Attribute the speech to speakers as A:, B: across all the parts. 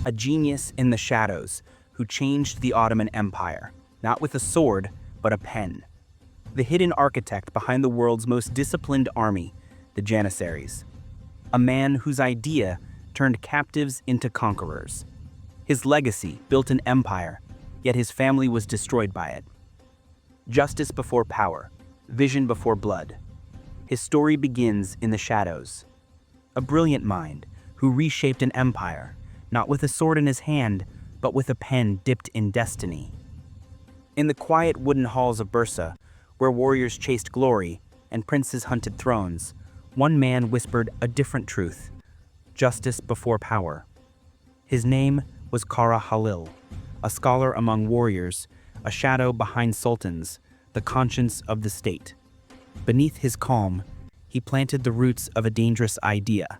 A: a genius in the shadows who changed the Ottoman Empire, not with a sword, but a pen. The hidden architect behind the world's most disciplined army, the Janissaries. A man whose idea turned captives into conquerors. His legacy built an empire, yet his family was destroyed by it. Justice before power, vision before blood. His story begins in the shadows. A brilliant mind who reshaped an empire, not with a sword in his hand, but with a pen dipped in destiny. In the quiet wooden halls of Bursa, where warriors chased glory and princes hunted thrones, one man whispered a different truth: justice before power. His name was Kara Halil, a scholar among warriors, a shadow behind sultans, the conscience of the state. Beneath his calm, he planted the roots of a dangerous idea,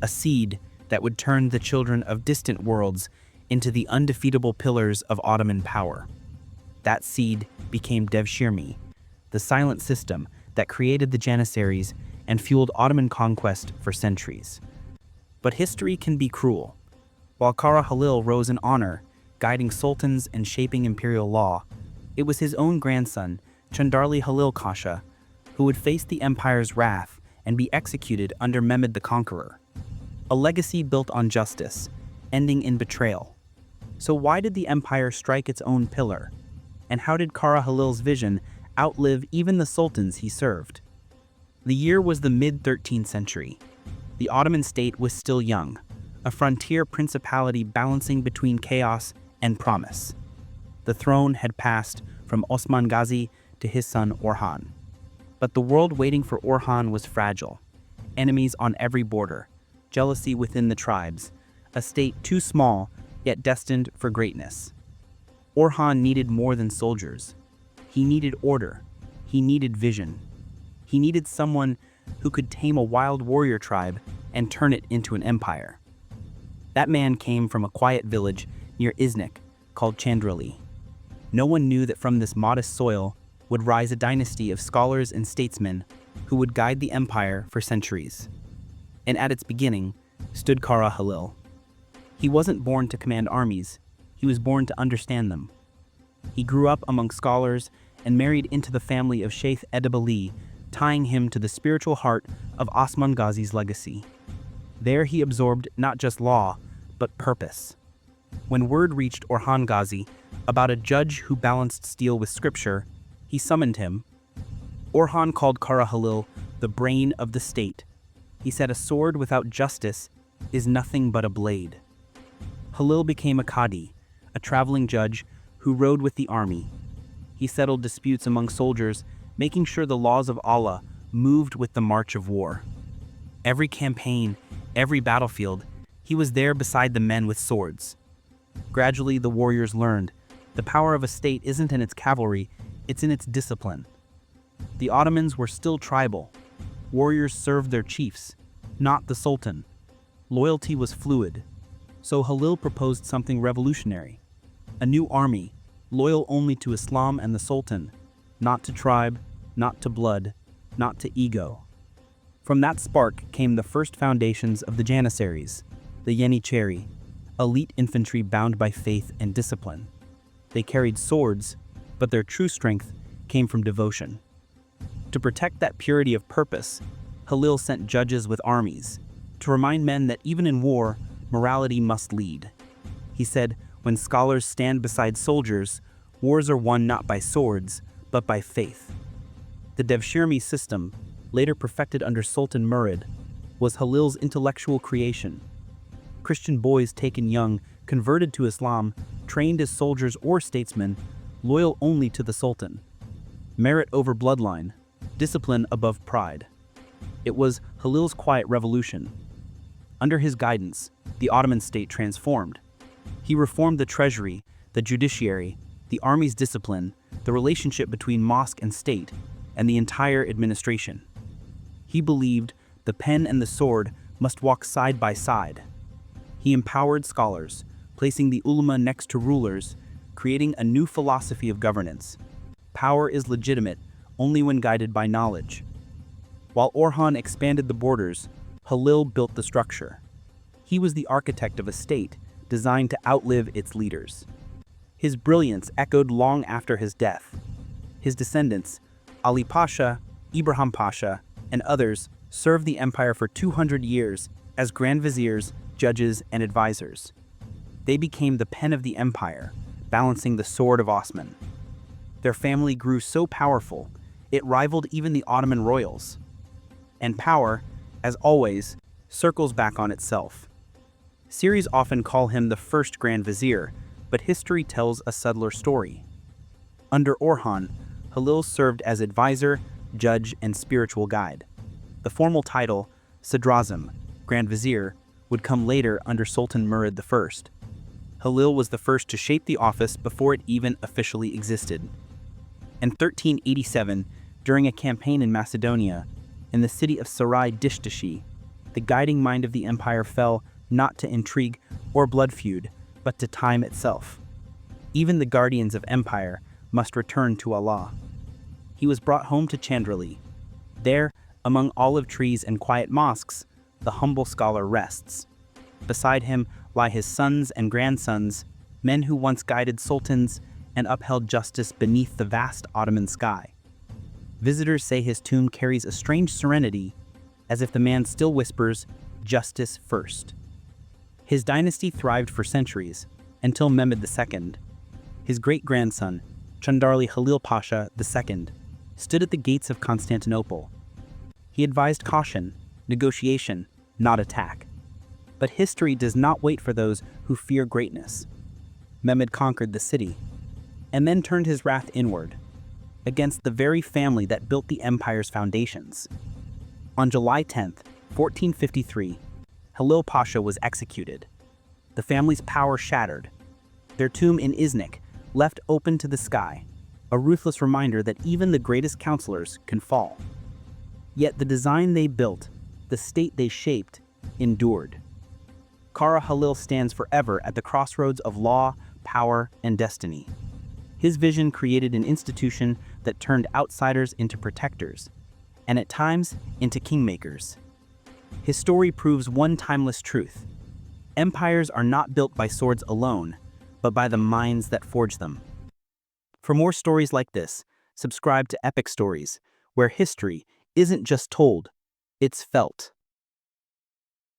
A: a seed that would turn the children of distant worlds into the undefeatable pillars of Ottoman power. That seed became Devshirme, the silent system that created the Janissaries and fueled Ottoman conquest for centuries. But history can be cruel. While Kara Halil rose in honor, guiding sultans and shaping imperial law, it was his own grandson, Chandarli Halil Kasha, who would face the empire's wrath and be executed under Mehmed the Conqueror. A legacy built on justice, ending in betrayal. So why did the empire strike its own pillar? And how did Kara Halil's vision outlive even the sultans he served? The year was the mid-13th century. The Ottoman state was still young, a frontier principality balancing between chaos and promise. The throne had passed from Osman Gazi to his son Orhan. But the world waiting for Orhan was fragile. Enemies on every border, jealousy within the tribes, a state too small yet destined for greatness. Orhan needed more than soldiers. He needed order. He needed vision. He needed someone who could tame a wild warrior tribe and turn it into an empire. That man came from a quiet village near Iznik called Chandrali. No one knew that from this modest soil would rise a dynasty of scholars and statesmen who would guide the empire for centuries. And at its beginning stood Kara Halil. He wasn't born to command armies, he was born to understand them. He grew up among scholars and married into the family of Sheikh Edeb Ali, tying him to the spiritual heart of Osman Ghazi's legacy. There he absorbed not just law, but purpose. When word reached Orhan Ghazi about a judge who balanced steel with scripture, he summoned him. Orhan called Kara Halil the brain of the state. He said a sword without justice is nothing but a blade. Halil became a Qadi, a traveling judge who rode with the army. He settled disputes among soldiers, making sure the laws of Allah moved with the march of war. Every campaign, every battlefield, he was there beside the men with swords. Gradually, the warriors learned the power of a state isn't in its cavalry, it's in its discipline. The Ottomans were still tribal. Warriors served their chiefs, not the Sultan. Loyalty was fluid. So Halil proposed something revolutionary. A new army, loyal only to Islam and the Sultan, not to tribe, not to blood, not to ego. From that spark came the first foundations of the Janissaries, the Janissary, elite infantry bound by faith and discipline. They carried swords, but their true strength came from devotion. To protect that purity of purpose, Halil sent judges with armies, to remind men that even in war, morality must lead. He said, when scholars stand beside soldiers, wars are won not by swords, but by faith. The Devshirme system, later perfected under Sultan Mehmed, was Halil's intellectual creation. Christian boys taken young, converted to Islam, trained as soldiers or statesmen, loyal only to the Sultan. Merit over bloodline, discipline above pride. It was Halil's quiet revolution. Under his guidance, the Ottoman state transformed. He reformed the treasury, the judiciary, the army's discipline, the relationship between mosque and state, and the entire administration. He believed the pen and the sword must walk side by side. He empowered scholars, placing the ulama next to rulers, creating a new philosophy of governance. Power is legitimate only when guided by knowledge. While Orhan expanded the borders, Halil built the structure. He was the architect of a state designed to outlive its leaders. His brilliance echoed long after his death. His descendants, Ali Pasha, Ibrahim Pasha, and others, served the empire for 200 years as grand viziers, judges, and advisors. They became the pen of the empire, balancing the sword of Osman. Their family grew so powerful, it rivaled even the Ottoman royals. And power, as always, circles back on itself. Series often call him the first Grand Vizier, but history tells a subtler story. Under Orhan, Halil served as advisor, judge, and spiritual guide. The formal title, Sadrazam, Grand Vizier, would come later under Sultan Mehmed I. Halil was the first to shape the office before it even officially existed. In 1387, during a campaign in Macedonia, in the city of Sarai Dishtashi, the guiding mind of the empire fell not to intrigue or blood feud, but to time itself. Even the guardians of empire must return to Allah. He was brought home to Chandrali. There, among olive trees and quiet mosques, the humble scholar rests. Beside him lie his sons and grandsons, men who once guided sultans and upheld justice beneath the vast Ottoman sky. Visitors say his tomb carries a strange serenity, as if the man still whispers, "Justice first." His dynasty thrived for centuries, until Mehmed II. His great-grandson, Chandarli Halil Pasha II, stood at the gates of Constantinople. He advised caution, negotiation, not attack. But history does not wait for those who fear greatness. Mehmed conquered the city, and then turned his wrath inward, against the very family that built the empire's foundations. On July 10, 1453, Halil Pasha was executed. The family's power shattered. Their tomb in Iznik, left open to the sky, a ruthless reminder that even the greatest counselors can fall. Yet the design they built, the state they shaped, endured. Kara Halil stands forever at the crossroads of law, power, and destiny. His vision created an institution that turned outsiders into protectors, and at times into kingmakers. His story proves one timeless truth: empires are not built by swords alone, but by the minds that forge them. For more stories like this, subscribe to Epic Stories, where history isn't just told, it's felt.